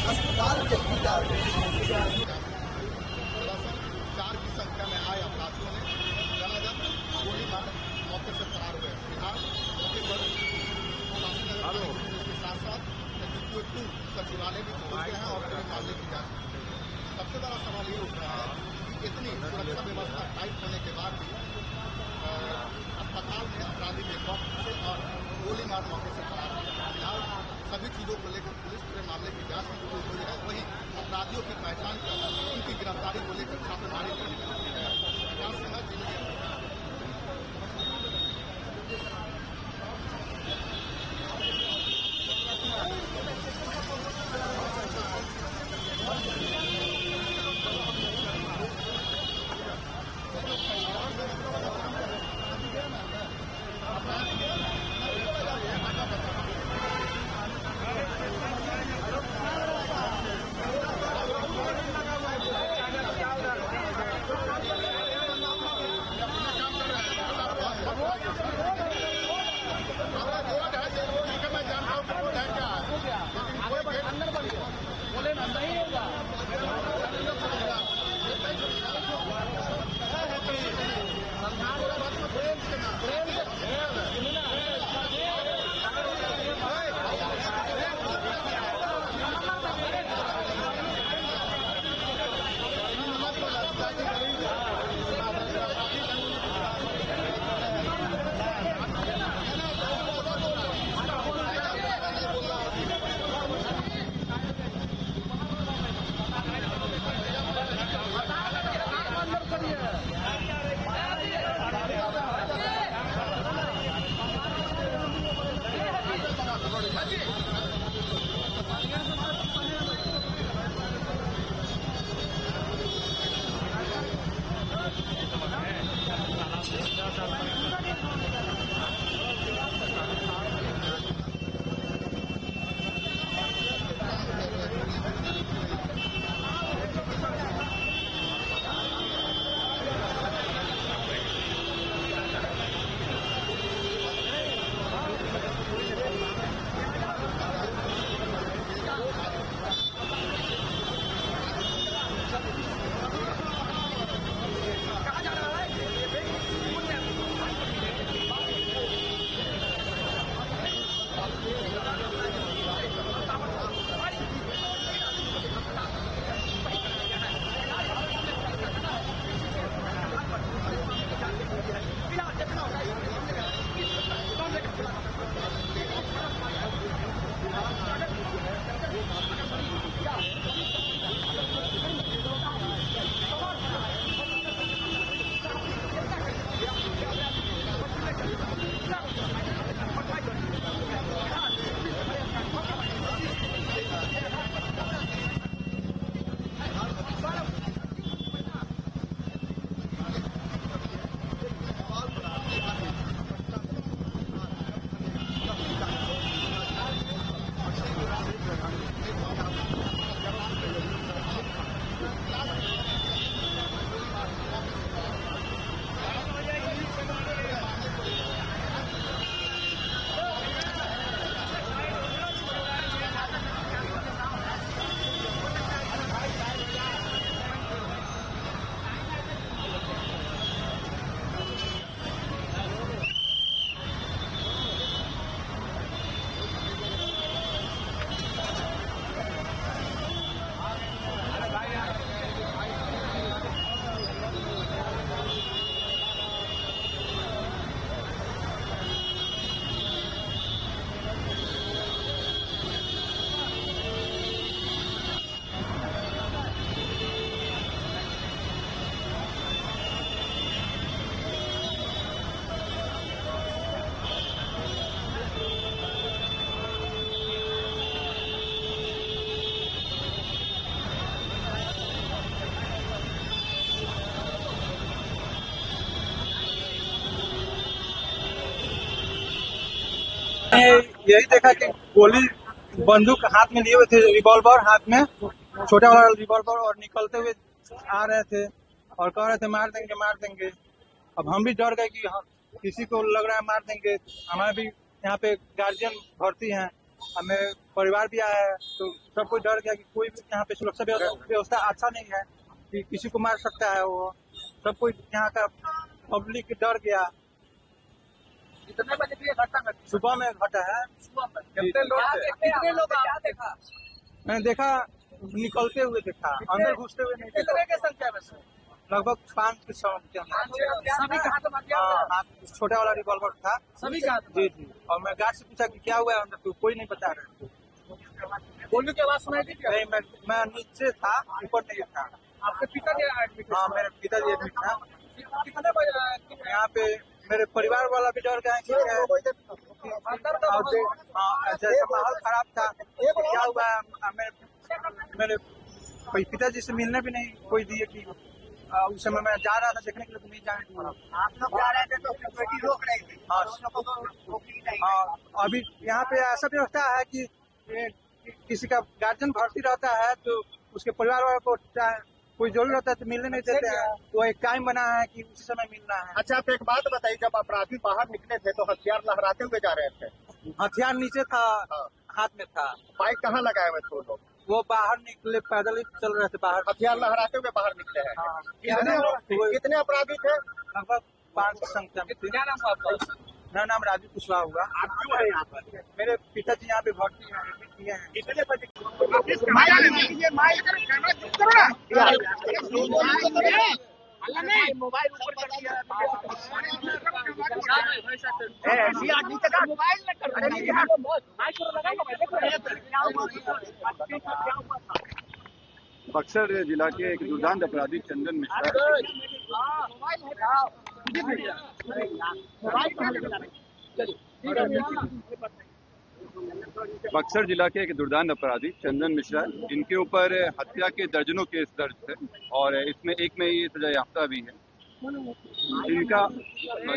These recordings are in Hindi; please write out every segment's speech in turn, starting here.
अस्पताल के भीतर 4 की संख्या में आए अपराधियों ने जनाजन गोली मार मौके से फरार हुए। फिलहाल मौके पर इसके साथ साथ SDPO2 सचिवालय भी पहुंच गए हैं और पूरे मामले की जांच की गई है। सबसे बड़ा सवाल ये उठ रहा है कि इतनी सुरक्षा व्यवस्था टाइट होने के बाद भी अस्पताल में अपराधी बेखौफ से और गोली मार मौके से फरार हुए। फिलहाल सभी चीजों को लेकर पुलिस पूरे मामले की जांच में जुटी हुई है। वहीं अपराधियों की पहचान कर उनकी गिरफ्तारी को लेकर छापेमारी करने की है। यही देखा कि गोली बंदूक हाथ में लिए हुए थे, रिवॉल्वर हाथ में, छोटा वाला रिवॉल्वर, और निकलते हुए आ रहे थे और कह रहे थे मार देंगे मार देंगे। अब हम भी डर गए कि किसी को लग रहा है मार देंगे। हमारे भी यहाँ पे गार्जियन भर्ती हैं, हमें परिवार भी आया है, तो सब कोई डर गया कि कोई भी यहाँ पे सुरक्षा व्यवस्था अच्छा नहीं है कि किसी को मार सकता है। वो सब कोई यहाँ का पब्लिक डर गया। कितने बजे की घटना घटी? सुबह में घटा है। कितने लोग देखा? मैंने देखा निकलते हुए देखा, अंदर घुसते हुए नहीं देखा। कितने के संख्या में से? लगभग 5 के 6 के सभी का हाथ में हाथ छोटा वाला रिवॉल्वर था। सभी का हाथ? जी जी। और मैं गार्ड से पूछा कि क्या हुआ है अंदर, तो कोई नहीं बता रहे। गोली की आवाज सुनाई दी क्या? नहीं, मैं नीचे था, ऊपर नहीं था। आपके पिताजी एडमिट? हाँ, मेरे पिताजी एडमिट था। कितने बजे? यहाँ पे मेरे परिवार वाला भी डर गया कि जैसा माहौल खराब था, क्या हुआ है। मेरे पिताजी से मिलने भी नहीं कोई दिए कि उस समय मैं जा रहा था देखने के लिए, तो नहीं जाने। आप लोग जा रहे थे तो सिक्योरिटी रोक रही थी? हाँ, अभी यहाँ पे ऐसा व्यवस्था है कि किसी का गार्जियन भर्ती रहता है तो उसके परिवार वालों को कोई जरूरी रहता है तो मिलने नहीं देते हैं। तो एक टाइम बना है कि उसी समय मिलना है। अच्छा, आप एक बात बताइए, जब अपराधी बाहर निकले थे तो हथियार लहराते हुए जा रहे थे? हथियार नीचे था, हाथ में था। बाइक कहाँ लगाए हुए थे लोग? वो बाहर निकले, पैदल ही चल रहे थे बाहर। हथियार लहराते हुए बाहर निकले हैं। हाँ। कितने अपराधी थे? लगभग 5 की संख्या में थे। क्या नाम आपका? मेरा नाम राजू कुशवाहा हुआ। आप क्यों है यहाँ पर? मेरे पिताजी यहाँ पे भर्ती हैं, एडमिट किए हैं। कितने बजे? मोबाइल ऊपर कर दिया। बक्सर जिला के एक दुर्दांत अपराधी चंदन मिश्रा बक्सर जिला के एक दुर्दांत अपराधी चंदन मिश्रा, इनके ऊपर हत्या के दर्जनों केस दर्ज थे और इसमें एक में ये सजा याफ्ता भी है। इनका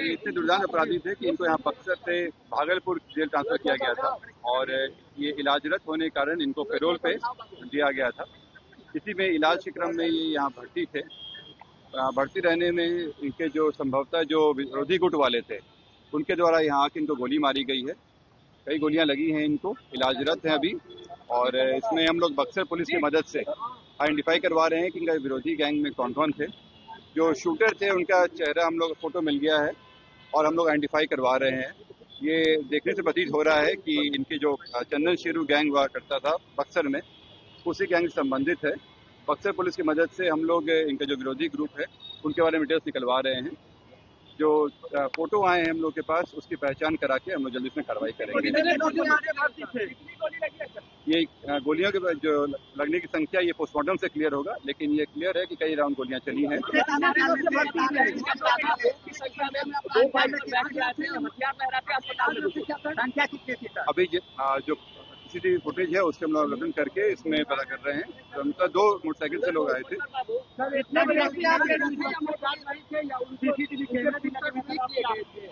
इतने दुर्दांत अपराधी थे कि इनको यहाँ बक्सर से भागलपुर जेल ट्रांसफर किया गया था और ये इलाजरत होने के कारण इनको पैरोल पे दिया गया था। इसी में इलाज के क्रम में ये यहाँ भर्ती थे। भर्ती रहने में इनके जो संभवतः जो विरोधी गुट वाले थे उनके द्वारा यहाँ आके इनको गोली मारी गई है। कई गोलियां लगी हैं, इनको इलाजरत हैं अभी। और इसमें हम लोग बक्सर पुलिस की मदद से आइडेंटिफाई करवा रहे हैं कि इनका विरोधी गैंग में कौन कौन थे। जो शूटर थे उनका चेहरा हम लोग फोटो मिल गया है और हम लोग आइडेंटिफाई करवा रहे हैं। ये देखने से प्रतीत हो रहा है कि इनकी जो चंदन शेरू गैंग हुआ करता था बक्सर में, उसी गैंग से संबंधित है। बक्सर पुलिस की मदद से हम लोग इनका जो विरोधी ग्रुप है उनके बारे में डिटेल्स निकलवा रहे हैं। जो फोटो आए हैं हम लोग के पास, उसकी पहचान करा के हम लोग जल्दी इसमें कार्रवाई करेंगे। ये गोलियों के जो लगने की संख्या ये पोस्टमार्टम से क्लियर होगा, लेकिन ये क्लियर है कि कई राउंड गोलियां चली हैं। अभी जो सीसीटीवी फुटेज है उसके हम लोग अवलोकन करके इसमें पता कर रहे हैं। तो उनका 2 मोटरसाइकिल से लोग आए थे।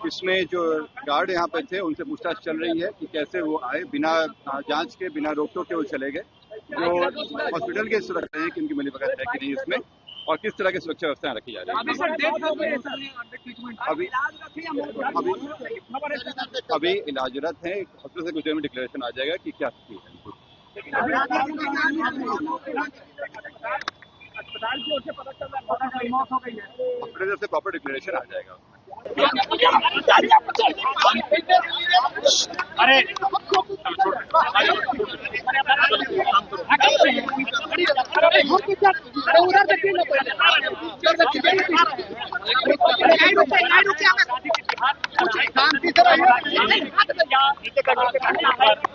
इसमें जो गार्ड यहाँ पे थे उनसे पूछताछ चल रही है कि कैसे वो आए, बिना जांच के, बिना रोक टोक के वो चले गए। जो हॉस्पिटल के सुरक्षा है कि उनकी मिलीभगत है कि नहीं इसमें, और किस तरह की सुरक्षा व्यवस्था रखी जा रही है। अभी इलाजरत है। हॉस्पिटल से कुछ देर में डिक्लेरेशन आ जाएगा कि क्या स्थिति है। अस्पताल की ओर से पता चल रहा है मौत हो गई है। हॉस्पिटल से प्रॉपर डिक्लेरेशन आ जाएगा। अरे उधर देखिए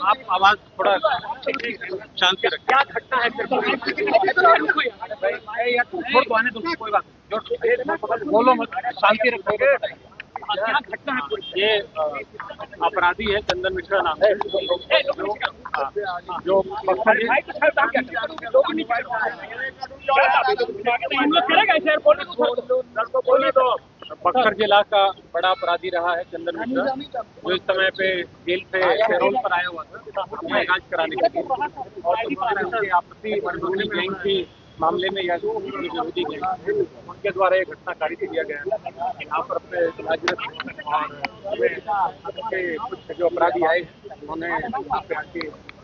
आप आवाज थोड़ा शांति रखें। क्या घटना है? छोड़ को आने दो, कोई बात नहीं, बोलो मत, शांति रखोगे। क्या घटना है? ये अपराधी है, चंदन मिश्रा नाम है, जो बक्सर जिला का बड़ा अपराधी रहा है चंदन मिश्रा, जो इस समय पे जेल से पैरोल पर आया हुआ था अपना इलाज कराने के लिए, और आपसी मनोरंजन गैंग के मामले में या विरोधी गैंग उनके द्वारा एक घटना कारित किया गया है। यहाँ पर अपने इलाजरत और कुछ जो अपराधी आए उन्होंने यहाँ पे आके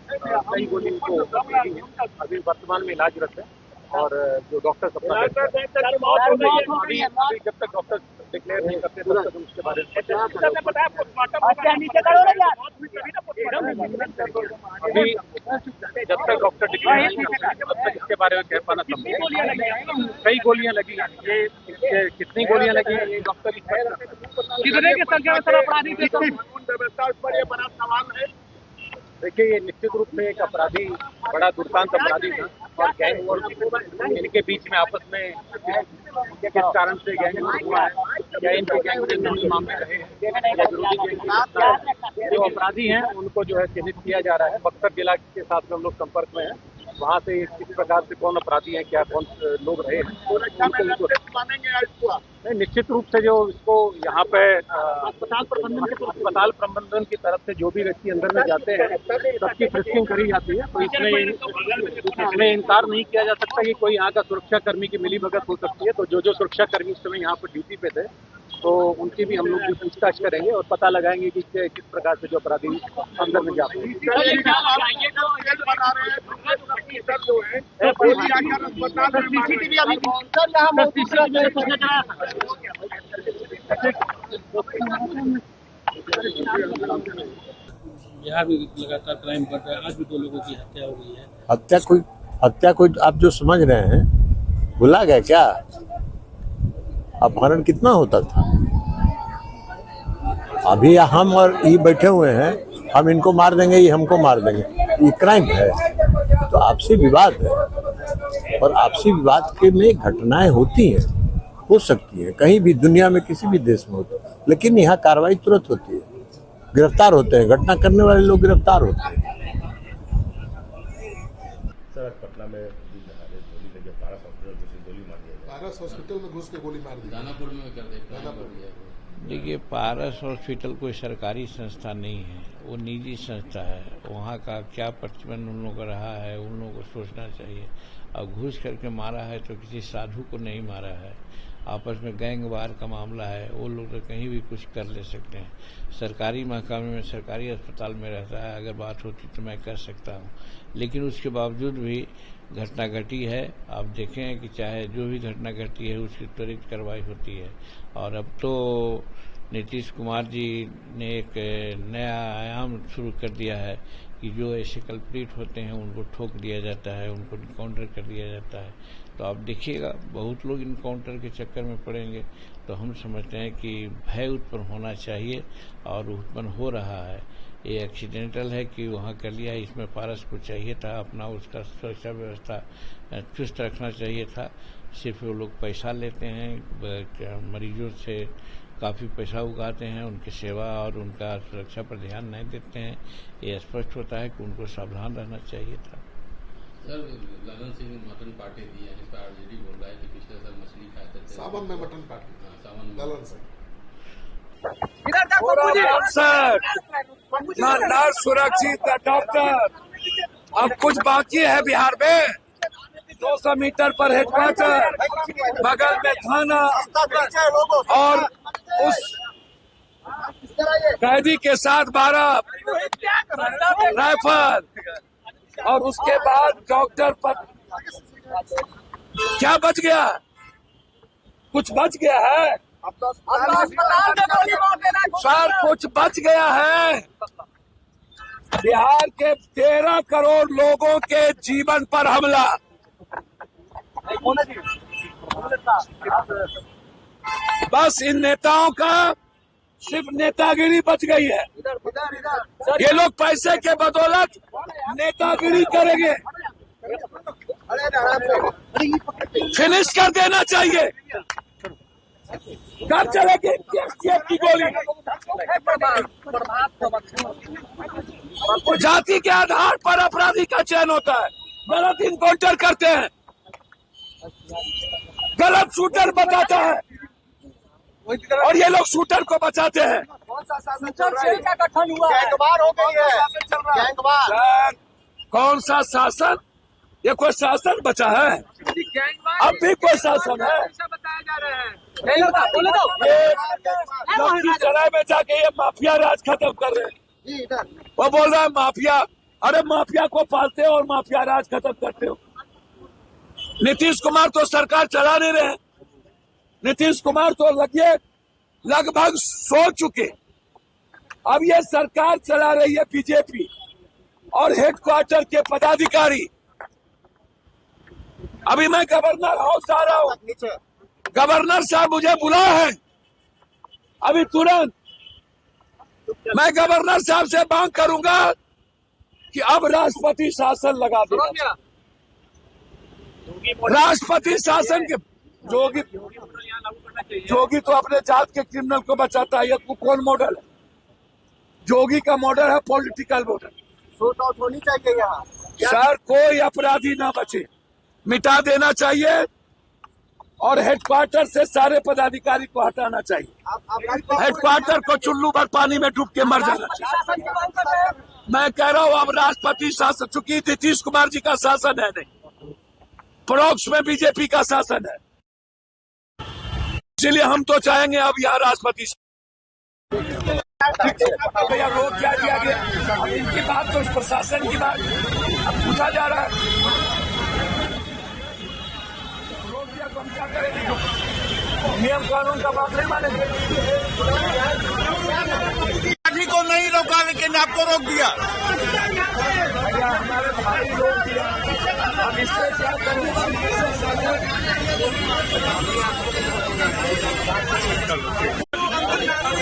कई गोली को अभी वर्तमान में इलाजरत है, और जो डॉक्टर अपना अभी जब तक डॉक्टर डिक्लेयर नहीं करते तब तक उसके बारे में अभी जब तक डॉक्टर डिक्लेयर नहीं करते तब तक इसके बारे में कह पाना संभव है। कई गोलियां लगी हैं, ये कितनी गोलियां लगी हैं ये डॉक्टर कितने की संख्या में सर अपराधी थे? व्यवस्था पर ये बड़ा सवाल है। देखिए, ये निश्चित रूप से एक अपराधी, बड़ा दुर्दांत अपराधी था, और गैंग वॉर इनके बीच में आपस में किस कारण से गैंग वॉर हुआ है, या इनके गैंग से नहीं मामले रहे हैं, या विरोधी गैंग जो अपराधी हैं उनको जो है चिन्हित किया जा रहा है। बक्सर जिला के साथ में हम लोग संपर्क में हैं, वहाँ से किस प्रकार से कौन अपराधी हैं, क्या कौन लोग रहे हैं, निश्चित रूप से जो इसको यहाँ पे अस्पताल प्रबंधन की तरफ से जो भी व्यक्ति अंदर में जाते हैं सबकी फ्रिस्किंग करी जाती है। तो इसमें इनकार नहीं किया जा सकता कि कोई यहाँ का सुरक्षा कर्मी की मिलीभगत हो सकती है। तो जो सुरक्षा कर्मी इस समय यहाँ पर ड्यूटी पे थे तो उनकी भी हम लोग पूछताछ करेंगे और पता लगाएंगे कि किस प्रकार से जो अपराधी अंदर में जाते हैं। बिहार में लगातार क्राइम बढ़ रहा है, आज भी 2 लोगों की हत्या हो गई है। हत्या कोई आप जो समझ रहे हैं भुला गए क्या? अपहरण कितना होता था? अभी हम और ये बैठे हुए हैं, हम इनको मार देंगे, ये हमको मार देंगे, ये क्राइम है। तो आपसी विवाद है, और आपसी विवाद के में घटनाएं होती हैं, हो सकती है कहीं भी दुनिया में किसी भी देश में होती है, लेकिन यहाँ कार्रवाई तुरंत होती है, गिरफ्तार होते हैं, घटना करने वाले लोग गिरफ्तार होते हैं। सर पटना में गोली लगी, पारस हॉस्पिटल में घुस के गोली मार दी। दानापुर में कर दे। देखिए, पारस हॉस्पिटल कोई सरकारी संस्था नहीं है, वो निजी संस्था है। वहाँ का क्या प्रतिबंध उन लोगों का रहा है उन लोगों को सोचना चाहिए। अब घुस करके मारा है तो किसी साधु को नहीं मारा है, आपस में गैंग वार का मामला है। वो लोग तो कहीं भी कुछ कर ले सकते हैं। सरकारी महकमे में, सरकारी अस्पताल में रहता है, अगर बात होती तो मैं कर सकता हूँ, लेकिन उसके बावजूद भी घटना घटी है। आप देखें कि चाहे जो भी घटना घटी है उसकी त्वरित कार्रवाई होती है। और अब तो नीतीश कुमार जी ने एक नया आयाम शुरू कर दिया है कि जो ऐसे कल्प्रिट होते हैं उनको ठोक दिया जाता है, उनको इनकाउंटर कर दिया जाता है। तो आप देखिएगा बहुत लोग इनकाउंटर के चक्कर में पड़ेंगे। तो हम समझते हैं कि भय उत्पन्न होना चाहिए, और उत्पन्न हो रहा है। ये एक्सीडेंटल है कि वहाँ कर लिया, इसमें पारस को चाहिए था अपना उसका सुरक्षा व्यवस्था चुस्त रखना चाहिए था। सिर्फ वो लोग पैसा लेते हैं, मरीजों से काफ़ी पैसा उगाते हैं, उनकी सेवा और उनका सुरक्षा पर ध्यान नहीं देते हैं। ये स्पष्ट होता है कि उनको सावधान रहना चाहिए था। Sir Lalan Singh mutton party दी है, इस पर आरजेडी बोल रहा है कि पिछले साल मछली खाते थे। सावन में मटन पार्टी, सावन में ललन सिंह। नर्स सुरक्षित डॉक्टर। अब कुछ बाकी है बिहार में। 200 मीटर पर हेडक्वार्टर, बगल में थाना, और उस कैदी के साथ 12 राइफल, और उसके बाद डॉक्टर पर क्या बच गया? कुछ बच गया है सर, कुछ बच गया है। बिहार के 13 करोड़ लोगों के जीवन पर हमला। बस इन नेताओं का सिर्फ नेतागिरी बच गई है। ये लोग पैसे के बदौलत नेतागिरी करेंगे, फिनिश कर देना चाहिए। कब चलेगी की गोली? जाति के आधार पर अपराधी का चयन होता है, गलत इनकाउंटर करते हैं, गलत शूटर बताता है, और ये लोग शूटर को बचाते हैं। गैंगवार हो गई है, गैंगवार। कौन सा शासन? ये कोई शासन बचा है? अब भी कोई शासन है? बताया जा रहा है। ये लखीसराय में जाके ये माफिया राज खत्म कर रहे हैं। वो बोल रहा है माफिया। अरे माफिया को पालते हो और माफिया राज खत्म करते हो। नीतीश कुमार तो सरकार चला नहीं रहे। नीतीश कुमार तो लगभग सो चुके। अब ये सरकार चला रही है बीजेपी और हेडक्वार्टर के पदाधिकारी। अभी मैं गवर्नर हाउस आ रहा हूँ। गवर्नर साहब मुझे बुलाए हैं अभी तुरंत। मैं गवर्नर साहब से मांग करूंगा कि अब राष्ट्रपति शासन लगा दे। राष्ट्रपति शासन के जोगी तो अपने जात के क्रिमिनल को बचाता है। ये कौन मॉडल है? जोगी का मॉडल है पॉलिटिकल मॉडल। शूट आउट होनी चाहिए यहाँ। सर कोई अपराधी ना बचे, मिटा देना चाहिए और हेडक्वार्टर से सारे पदाधिकारी को हटाना चाहिए। हेडक्वार्टर को चुल्लू भर पानी में डूब के मर जाना चाहिए। मैं कह रहा हूँ अब राष्ट्रपति शासन, चूंकि नीतीश कुमार जी का शासन है नहीं, परोक्ष में बीजेपी का शासन है, इसलिए हम तो चाहेंगे अब यहाँ राष्ट्रपति भैया रोक क्या दिया गया। अब इनकी बात तो प्रशासन की बात अब पूछा जा रहा है। रोक दिया तो हम क्या करेंगे? नियम कानून का बात नहीं मानेंगे। को नहीं रोका लेकिन आपको रोक दिया। हमारे भाई रोक दिया। अब इससे क्या करें?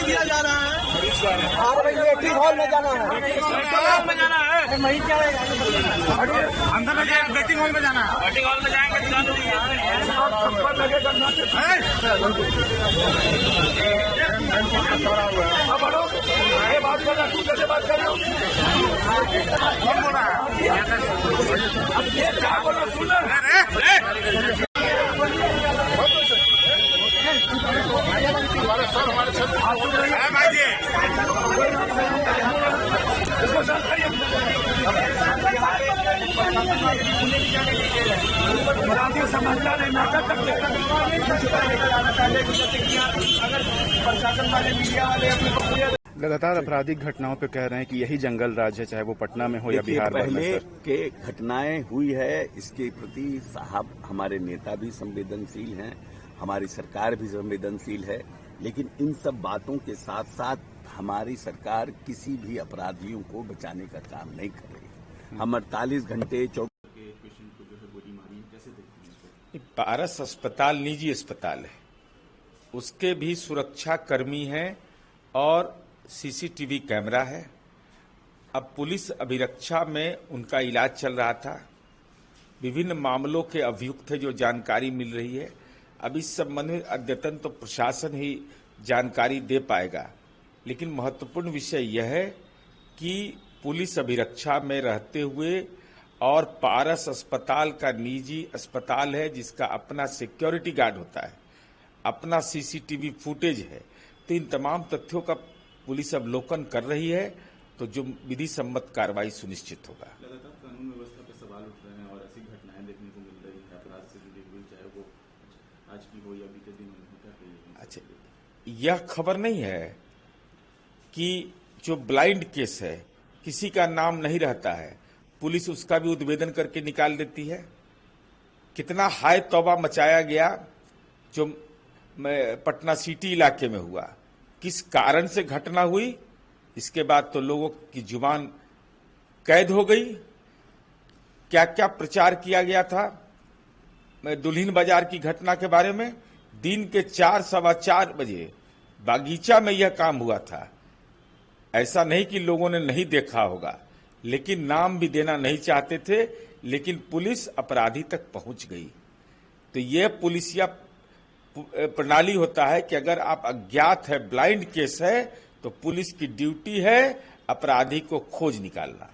दिया जा रहा है। वेटिंग हॉल में जाना है। वहीं क्या है? अंदर में जाए, वेटिंग हॉल में जाना है। वेटिंग हॉल में जाएंगे ये बात कर रहा हूँ, कैसे बात कर रहा हूँ? क्या बोला सुन? लगातार आपराधिक घटनाओं पे कह रहे हैं कि यही जंगल राज है, चाहे वो पटना में हो या बिहार में। पहले के घटनाएं हुई है, इसके प्रति साहब हमारे नेता भी संवेदनशील हैं, हमारी सरकार भी संवेदनशील है, लेकिन इन सब बातों के साथ साथ हमारी सरकार किसी भी अपराधियों को बचाने का काम नहीं कर रही। हम 48 घंटे 24 पेशेंट को जो है गोली मारी, कैसे देखते हैं? पारस अस्पताल निजी अस्पताल है, उसके भी सुरक्षा कर्मी हैं और सीसीटीवी कैमरा है। अब पुलिस अभिरक्षा में उनका इलाज चल रहा था। विभिन्न मामलों के अभियुक्त है जो जानकारी मिल रही है। अब इस संबंध में अद्यतन तो प्रशासन ही जानकारी दे पाएगा, लेकिन महत्वपूर्ण विषय यह है कि पुलिस अभिरक्षा में रहते हुए और पारस अस्पताल का निजी अस्पताल है जिसका अपना सिक्योरिटी गार्ड होता है, अपना सीसीटीवी फुटेज है, तो इन तमाम तथ्यों का पुलिस अवलोकन कर रही है, तो जो विधि सम्मत कार्रवाई सुनिश्चित होगा। लगातार कानून व्यवस्था पे सवाल उठ रहे हैं और ऐसी घटनाएं देखने को मिल रही है अपराध से जुड़ी हुई, चाहे वो आज की हो या बीते दिन। अच्छा, यह खबर नहीं है कि जो ब्लाइंड केस है, किसी का नाम नहीं रहता है, पुलिस उसका भी उद्भेदन करके निकाल देती है। कितना हाय तौबा मचाया गया जो पटना सिटी इलाके में हुआ, किस कारण से घटना हुई, इसके बाद तो लोगों की जुबान कैद हो गई। क्या क्या प्रचार किया गया था दुल्हिन बाजार की घटना के बारे में। दिन के 4 सवा 4 बजे बागीचा में यह काम हुआ था। ऐसा नहीं कि लोगों ने नहीं देखा होगा, लेकिन नाम भी देना नहीं चाहते थे, लेकिन पुलिस अपराधी तक पहुंच गई। तो यह पुलिसिया प्रणाली होता है कि अगर आप अज्ञात है, ब्लाइंड केस है, तो पुलिस की ड्यूटी है अपराधी को खोज निकालना।